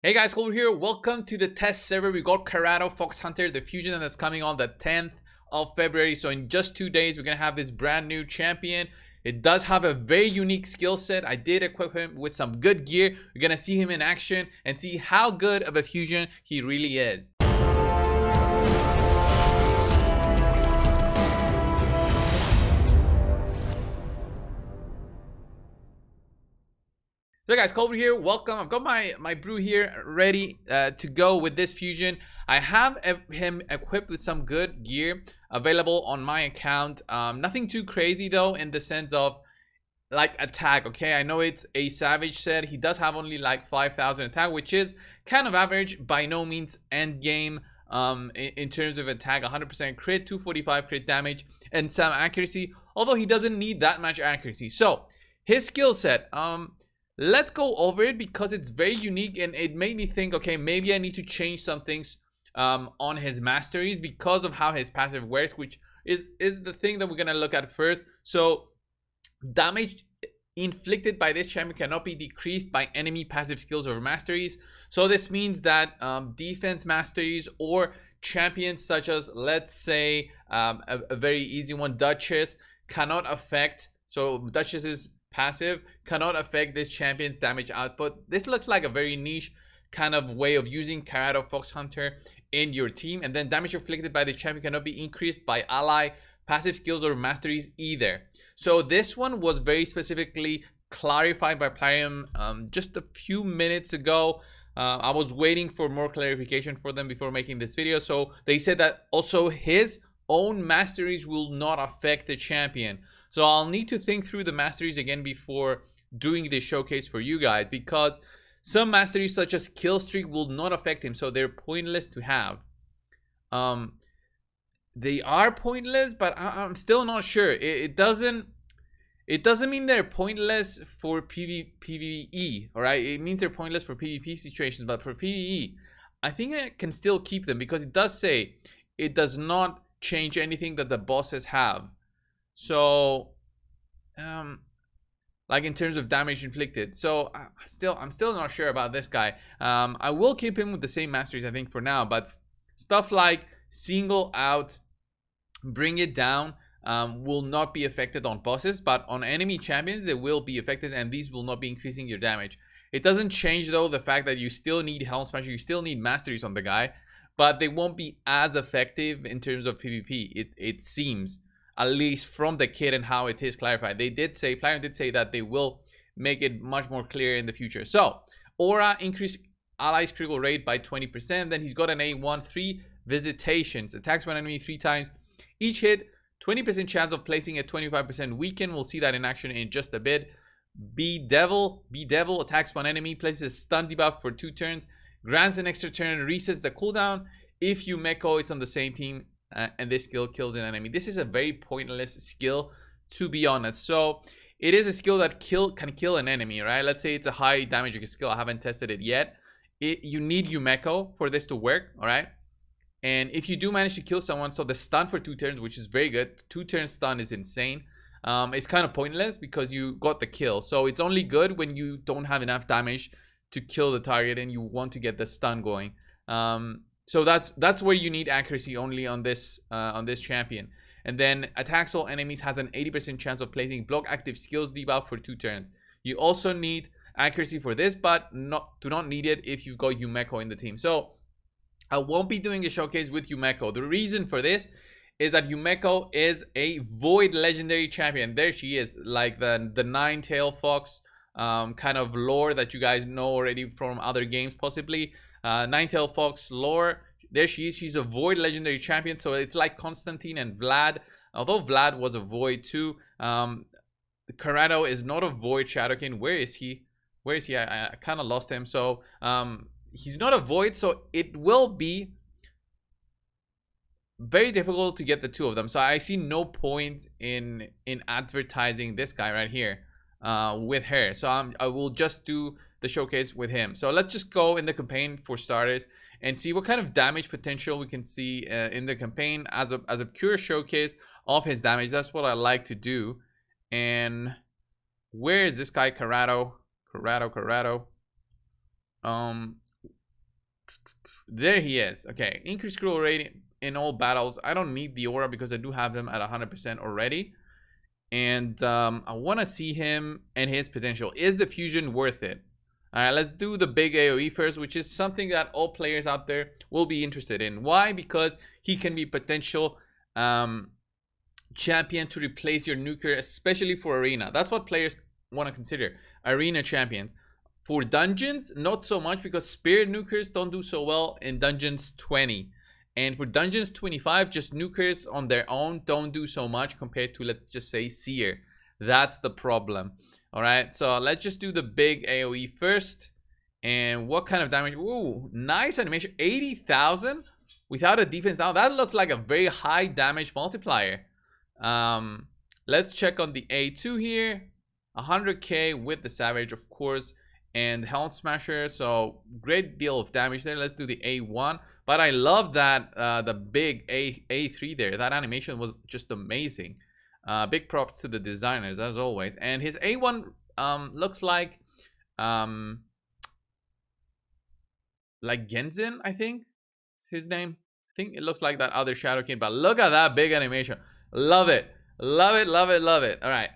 Hey guys, Coldbrew here. Welcome to the test server. We got Karato Foxhunter, the fusion that's coming on the 10th of February. So in just 2 days, we're going to have this brand new champion. It does have a very unique skill set. I did equip him with some good gear. We're going to see him in action and see how good of a fusion he really is. So guys, Coldbrew here. Welcome. I've got my brew here ready to go with this fusion. I have him equipped with some good gear available on my account. Nothing too crazy though, in the sense of like attack. Okay, I know it's a savage set. He does have only like 5,000 attack, which is kind of average. By no means end game in terms of attack. 100% crit, 245 crit damage, and some accuracy. Although he doesn't need that much accuracy. So his skill set. Let's go over it because it's very unique and it made me think, okay, maybe I need to change some things on his masteries because of how his passive works, which is the thing that we're going to look at first. So damage inflicted by this champion cannot be decreased by enemy passive skills or masteries. So this means that defense masteries or champions such as, let's say, a very easy one, Duchess, cannot affect. So Duchess's passive cannot affect this champion's damage output. This looks like a very niche kind of way of using Karato Foxhunter in your team. And then damage inflicted by the champion cannot be increased by ally passive skills or masteries either. So this one was very specifically clarified by Plarium just a few minutes ago. I was waiting for more clarification for them before making this video. So they said that also his own masteries will not affect the champion. So I'll need to think through the masteries again before doing this showcase for you guys, because some masteries such as kill streak will not affect him, so they're pointless to have. They are pointless, but I'm still not sure. It doesn't mean they're pointless for PvE, all right? It means they're pointless for PvP situations, but for PvE, I think I can still keep them because it does say it does not change anything that the bosses have. So like in terms of damage inflicted. So I'm still not sure about this guy. I will keep him with the same masteries I think for now, but stuff like single out, bring it down will not be affected on bosses, but on enemy champions they will be affected, and these will not be increasing your damage. It doesn't change though the fact that you still need Helm Smasher, you still need masteries on the guy, but they won't be as effective in terms of PvP, it seems, at least from the kit and how it is clarified. They did say, Plarium did say that they will make it much more clear in the future. So aura, increase allies critical rate by 20%. Then he's got an A1, 3 visitations, attacks one enemy 3 times each hit, 20% chance of placing a 25% weaken. We'll see that in action in just a bit. B Devil attacks one enemy, places a stun debuff for 2 turns, grants an extra turn, resets the cooldown if you Meko it's on the same team, and this skill kills an enemy. This is a very pointless skill, to be honest. So it is a skill that can kill an enemy, right? Let's say it's a high damage skill. I haven't tested it yet. You need Yumeko for this to work, all right? And if you do manage to kill someone, so the stun for 2 turns, which is very good. 2 turn stun is insane. It's kind of pointless because you got the kill. So it's only good when you don't have enough damage to kill the target and you want to get the stun going. So that's where you need accuracy only on this champion. And then attacks all enemies, has an 80% chance of placing block active skills debuff for 2 turns. You also need accuracy for this, but do not need it if you've got Yumeko in the team. So I won't be doing a showcase with Yumeko. The reason for this is that Yumeko is a void legendary champion. There she is, like the nine-tail fox kind of lore that you guys know already from other games possibly. Nine-tail fox lore, there she is. She's a void legendary champion, so it's like Constantine and Vlad, although Vlad was a void too. Karato is not a void shadowkin. Where is he? I kind of lost him. So he's not a void, so it will be very difficult to get the 2 of them. So I see no point in advertising this guy right here with her. So I will just do the showcase with him. So let's just go in the campaign for starters and see what kind of damage potential we can see in the campaign as a pure showcase of his damage. That's what I like to do. And where is this guy? Karato. There he is. Okay, increase scroll rate in all battles. I don't need the aura because I do have him at 100% already. And I want to see him and his potential. Is the fusion worth it? All right, let's do the big AoE first, which is something that all players out there will be interested in. Why? Because he can be potential champion to replace your nuker, especially for arena. That's what players want to consider, arena champions. For dungeons, not so much, because spirit nukers don't do so well in dungeons 20. And for dungeons 25, just nukers on their own don't do so much compared to, let's just say, seer. That's the problem. All right, so let's just do the big AoE first. And what kind of damage? Ooh, nice animation. 80,000 without a defense down. That looks like a very high damage multiplier. Let's check on the A2 here. 100k with the Savage, of course, and Helm Smasher. So great deal of damage there. Let's do the A1. But I love that the big A3 there. That animation was just amazing. Big props to the designers as always. And his A1 looks like Genzin, I think it's his name. I think it looks like that other Shadow King. But look at that big animation. Love it. Love it, love it, love it. All right,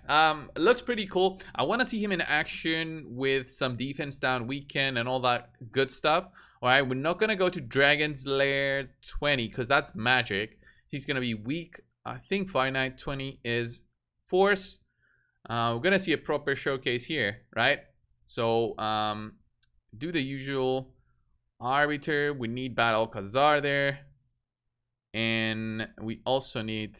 looks pretty cool. I want to see him in action with some defense down weekend and all that good stuff. All right, we're not gonna go to Dragon's Lair 20 because that's magic. He's gonna be weak. I think finite 20 is force. We're gonna see a proper showcase here, right? So do the usual arbiter. We need Battle Khazar there, and we also need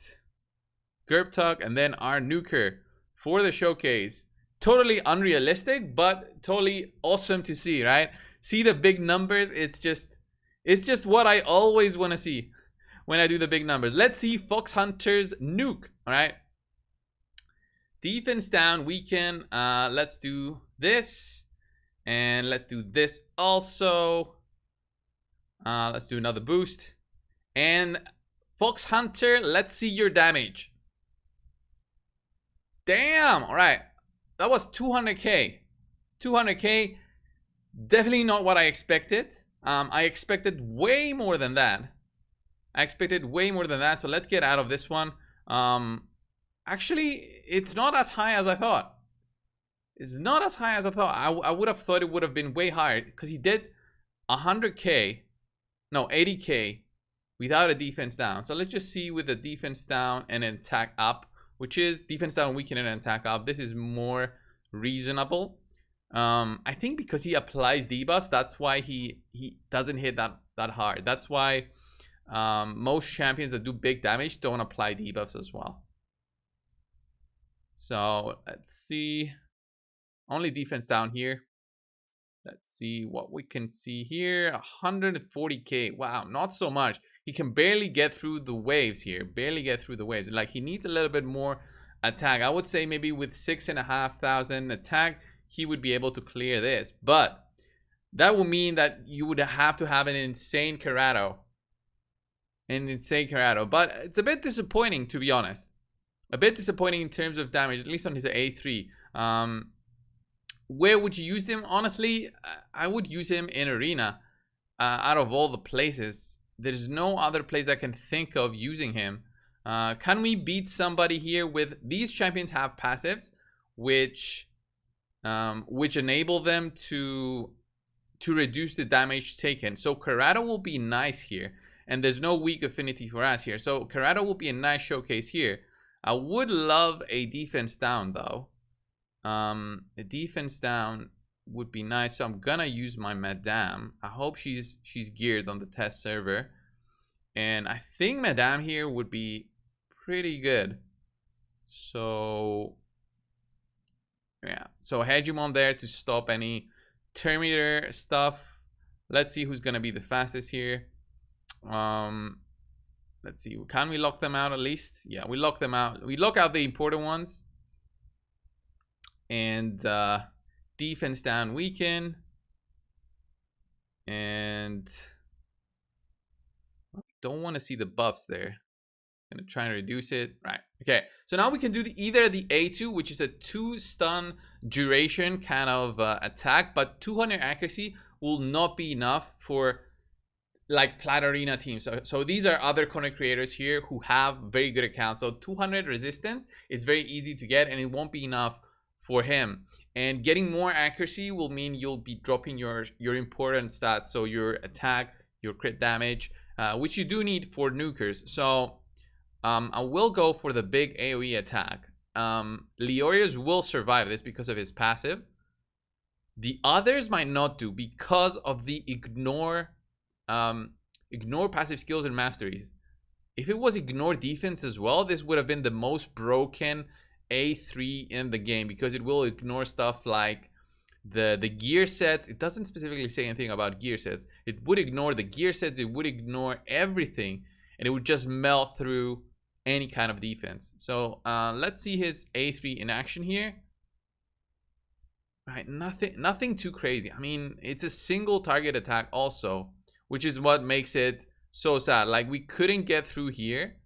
Gerbtug, and then our nuker for the showcase. Totally unrealistic, but totally awesome to see, right? See the big numbers. It's just what I always want to see when I do the big numbers. Let's see Foxhunter's nuke. All right, defense down weekend. Let's do this, and let's do this also. Let's do another boost, and Foxhunter, let's see your damage. Damn, all right, that was 200k. 200k, definitely not what I expected. I expected way more than that. So let's get out of this one. Actually, it's not as high as I thought. I would have thought it would have been way higher, because he did 100k, no, 80k without a defense down. So let's just see with the defense down and an attack up, which is defense down weaken and attack up. This is more reasonable. I think because he applies debuffs, that's why he doesn't hit that hard. That's why most champions that do big damage don't apply debuffs as well. So let's see. Only defense down here. Let's see what we can see here. 140k. Wow, not so much. He can barely get through the waves here. Like, he needs a little bit more attack. I would say maybe with 6,500 attack, he would be able to clear this. But that would mean that you would have to have an insane Karato. But it's a bit disappointing, to be honest. A bit disappointing in terms of damage, at least on his A3. Where would you use him? Honestly, I would use him in arena. Out of all the places, there's no other place I can think of using him. Can we beat somebody here with these champions have passives, which enable them to reduce the damage taken. So Karato will be nice here, and there's no weak affinity for us here. So Karato will be a nice showcase here. I would love a defense down though. A defense down would be nice. So I'm gonna use my Madame. I hope she's geared on the test server, and I think Madame here would be pretty good. So yeah, so Hegemon there to stop any Terminator stuff. Let's see who's gonna be the fastest here. Let's see, can we lock them out at least? Yeah, we lock them out. We lock out the important ones. And defense down weaken, and don't want to see the buffs there. Gonna try and reduce it. Right, okay, so now we can do either the A2, which is a 2 stun duration kind of attack, but 200 accuracy will not be enough for like Plat Arena teams. So these are other content creators here who have very good accounts. So 200 resistance is very easy to get, and it won't be enough for him. And getting more accuracy will mean you'll be dropping your important stats. So your attack, your crit damage, which you do need for nukers. So I will go for the big AoE attack. Leorius will survive this because of his passive. The others might not do because of the ignore passive skills and masteries. If it was ignore defense as well, this would have been the most broken A3 in the game, because it will ignore stuff like the gear sets. It doesn't specifically say anything about gear sets. It would ignore the gear sets, it would ignore everything, and it would just melt through any kind of defense. So let's see his A3 in action here. Right, nothing too crazy. I mean, it's a single target attack also, which is what makes it so sad. Like, we couldn't get through here.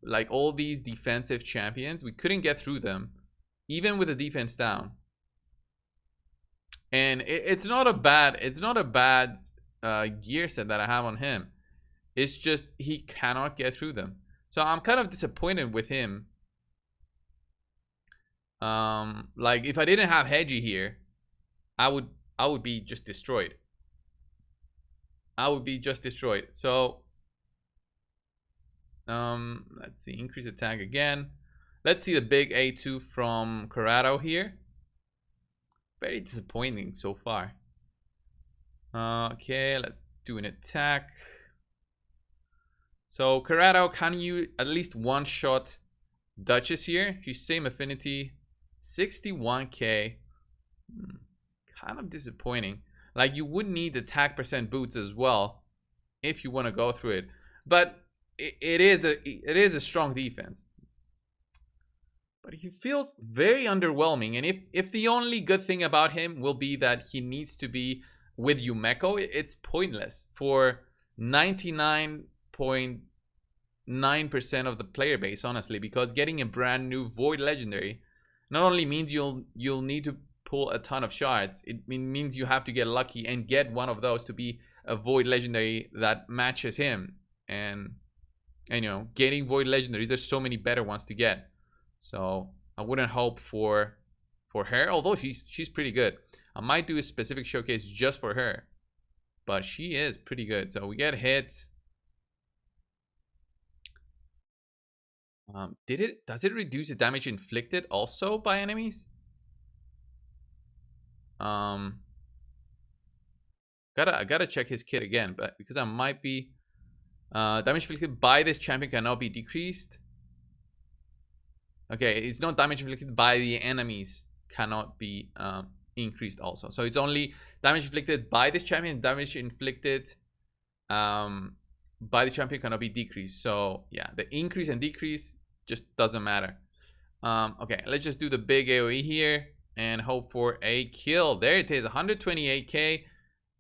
Like all these defensive champions, we couldn't get through them, even with the defense down. And it's not a bad gear set that I have on him. It's just he cannot get through them. So I'm kind of disappointed with him. Like, if I didn't have Hedgie here, I would be just destroyed. I would be just destroyed. So let's see, increase attack again. Let's see the big A2 from Karato here. Very disappointing so far. Okay, let's do an attack. So Karato, can you at least one shot Duchess here? She's same affinity, 61k. Kind of disappointing. Like, you would need attack percent boots as well if you want to go through it, but it is a strong defense. But he feels very underwhelming, and if the only good thing about him will be that he needs to be with Yumeko, it's pointless for 99.9% of the player base, honestly, because getting a brand new Void Legendary not only means you'll need to pull a ton of shards, it means you have to get lucky and get one of those to be a Void Legendary that matches him. And you know, getting Void Legendaries, there's so many better ones to get. So I wouldn't hope for her, although she's pretty good. I might do a specific showcase just for her, but she is pretty good. So we get hit. Does it reduce the damage inflicted also by enemies? I gotta check his kit again, but because I might be damage inflicted by this champion cannot be decreased. Okay, it's not damage inflicted by the enemies cannot be increased also. So it's only damage inflicted by this champion. Damage inflicted by the champion cannot be decreased. So yeah, the increase and decrease just doesn't matter. Okay, let's just do the big AoE here and hope for a kill. There it is, 128k.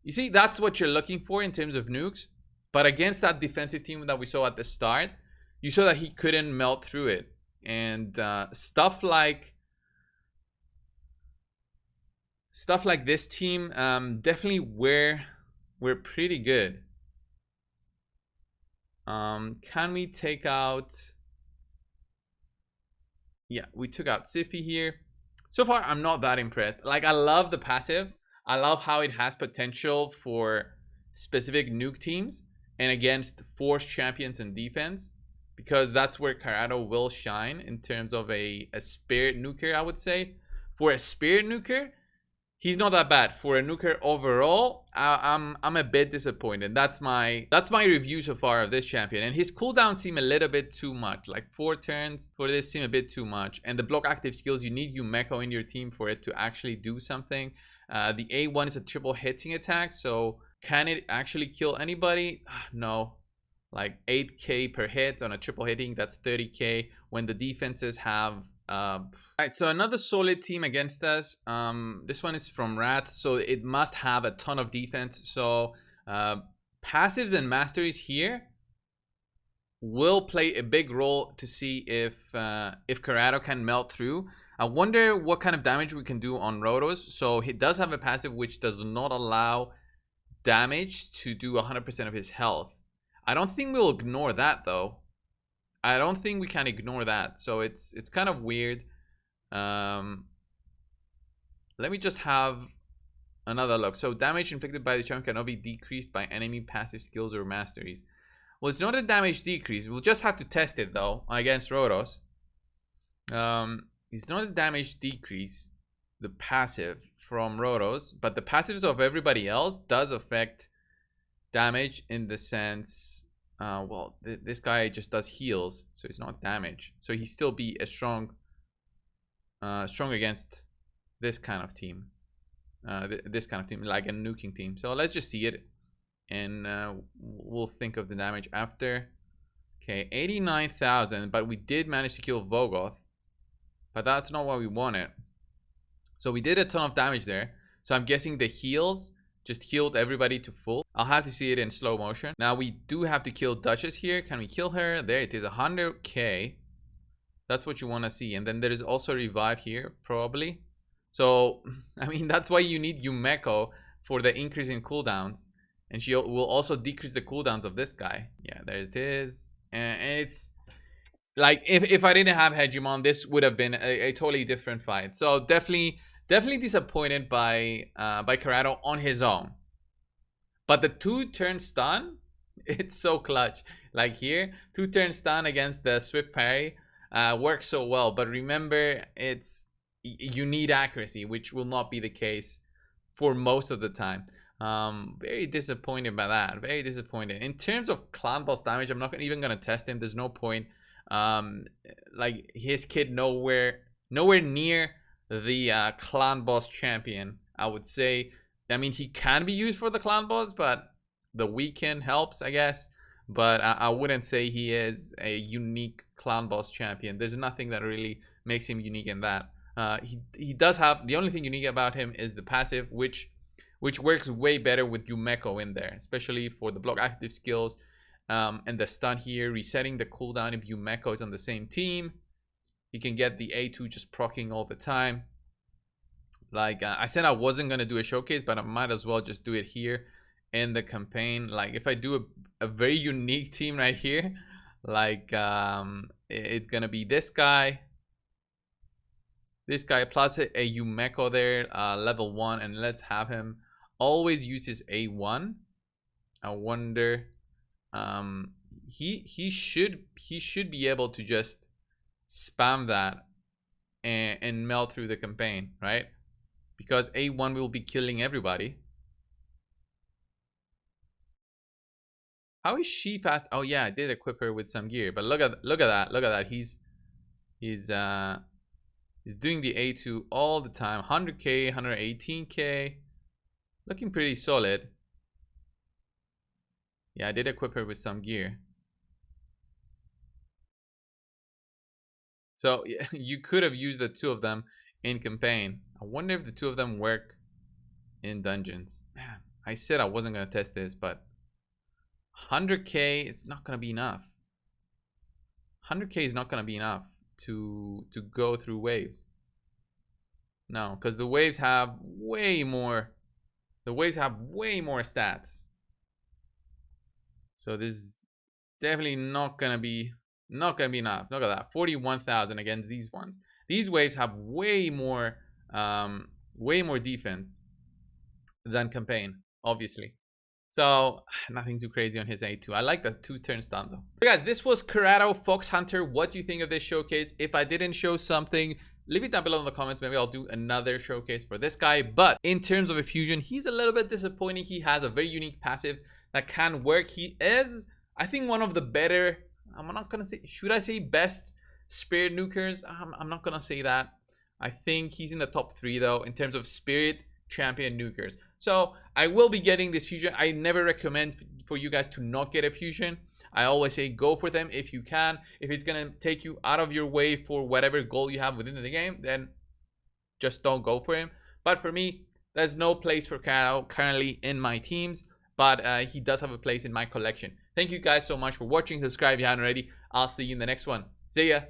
You see, that's what you're looking for in terms of nukes. But against that defensive team that we saw at the start, you saw that he couldn't melt through it. And stuff like this team definitely were pretty good. Can we take out? Yeah, we took out Siffy here. So far, I'm not that impressed. Like, I love the passive. I love how it has potential for specific nuke teams and against force champions and defense, because that's where Karato will shine in terms of a spirit nuker, I would say. For a spirit nuker, he's not that bad. For a nuker overall, I'm a bit disappointed. That's my review so far of this champion. And his cooldowns seem a little bit too much. Like 4 turns for this seem a bit too much. And the block active skills, you need Yumeko in your team for it to actually do something. The A1 is a triple hitting attack, so can it actually kill anybody? No. Like 8k per hit on a triple hitting, that's 30k when the defenses have Alright, so another solid team against us. This one is from Rats, so it must have a ton of defense. So passives and masteries here will play a big role to see if Karato can melt through. I wonder what kind of damage we can do on Rotos. So he does have a passive which does not allow damage to do 100% of his health. I don't think we'll ignore that though. I don't think we can ignore that. So it's kind of weird. Let me just have another look. So damage inflicted by the champion cannot be decreased by enemy passive skills or masteries. Well, it's not a damage decrease. We'll just have to test it though against Rotos. It's not a damage decrease, the passive from Rotos, but the passives of everybody else does affect damage in the sense, well, this guy just does heals, so it's not damage. So he still be a strong against this kind of team, like a nuking team. So let's just see it, and we'll think of the damage after. Okay, 89,000, but we did manage to kill Vogoth, but that's not what we wanted. So we did a ton of damage there. So I'm guessing the heals just healed everybody to full. I'll have to see it in slow motion. Now we do have to kill Duchess here. Can we kill her? There it is, 100k. That's what you want to see. And then there is also revive here, probably. So, I mean, that's why you need Yumeko for the increase in cooldowns. And she will also decrease the cooldowns of this guy. Yeah, there it is. And it's like, if I didn't have Hegemon, this would have been a totally different fight. So definitely disappointed by Karato on his own. But the 2-turn stun, it's so clutch. Like here, 2-turn stun against the Swift Parry works so well. But remember, you need accuracy, which will not be the case for most of the time. Very disappointed by that. Very disappointed. In terms of clan boss damage, I'm not even gonna test him. There's no point. Like his kid nowhere near the clan boss champion, I would say. I mean, he can be used for the clan boss, but the weekend helps, I guess. But I wouldn't say he is a unique clan boss champion. There's nothing that really makes him unique in that. He does have, the only thing unique about him is the passive, which works way better with Yumeko in there, especially for the block active skills. And the stun here, resetting the cooldown if Yumeko is on the same team. He can get the A2 just proccing all the time. Like I said, I wasn't gonna do a showcase, but I might as well just do it here in the campaign. Like if I do a very unique team right here, like it's gonna be this guy plus a Yumeko there, level 1, and let's have him always use his A1. I wonder, he should be able to just spam that and melt through the campaign, right? Because A1 will be killing everybody. How is she fast? Oh yeah, I did equip her with some gear, but look at that. He's doing the A2 all the time. 100k, 118k, looking pretty solid. Yeah, I did equip her with some gear. So yeah, you could have used the 2 of them in campaign. I wonder if the 2 of them work in dungeons. Man, I said I wasn't gonna test this, but 100k is not gonna be enough. 100k is not gonna be enough to go through waves. No, because the waves have way more. The waves have way more stats. So this is definitely not gonna be enough. Look at that, 41,000 against these ones. These waves have way more defense than campaign, obviously. So nothing too crazy on his A2. I like the 2-turn stun though. So guys, this was Karato Foxhunter. What do you think of this showcase? If I didn't show something, leave it down below in the comments. Maybe I'll do another showcase for this guy. But in terms of a fusion, he's a little bit disappointing. He has a very unique passive that can work. He is, I think, one of the better, I'm not gonna say, should I say best spirit nukers? I'm not gonna say that. I think he's in the top 3 though in terms of spirit champion nukers. So I will be getting this fusion. I never recommend for you guys to not get a fusion. I always say go for them if you can. If it's gonna take you out of your way for whatever goal you have within the game, then just don't go for him. But for me, there's no place for Karato currently in my teams, but he does have a place in my collection. Thank you guys so much for watching. Subscribe if you haven't already. I'll see you in the next one. See ya.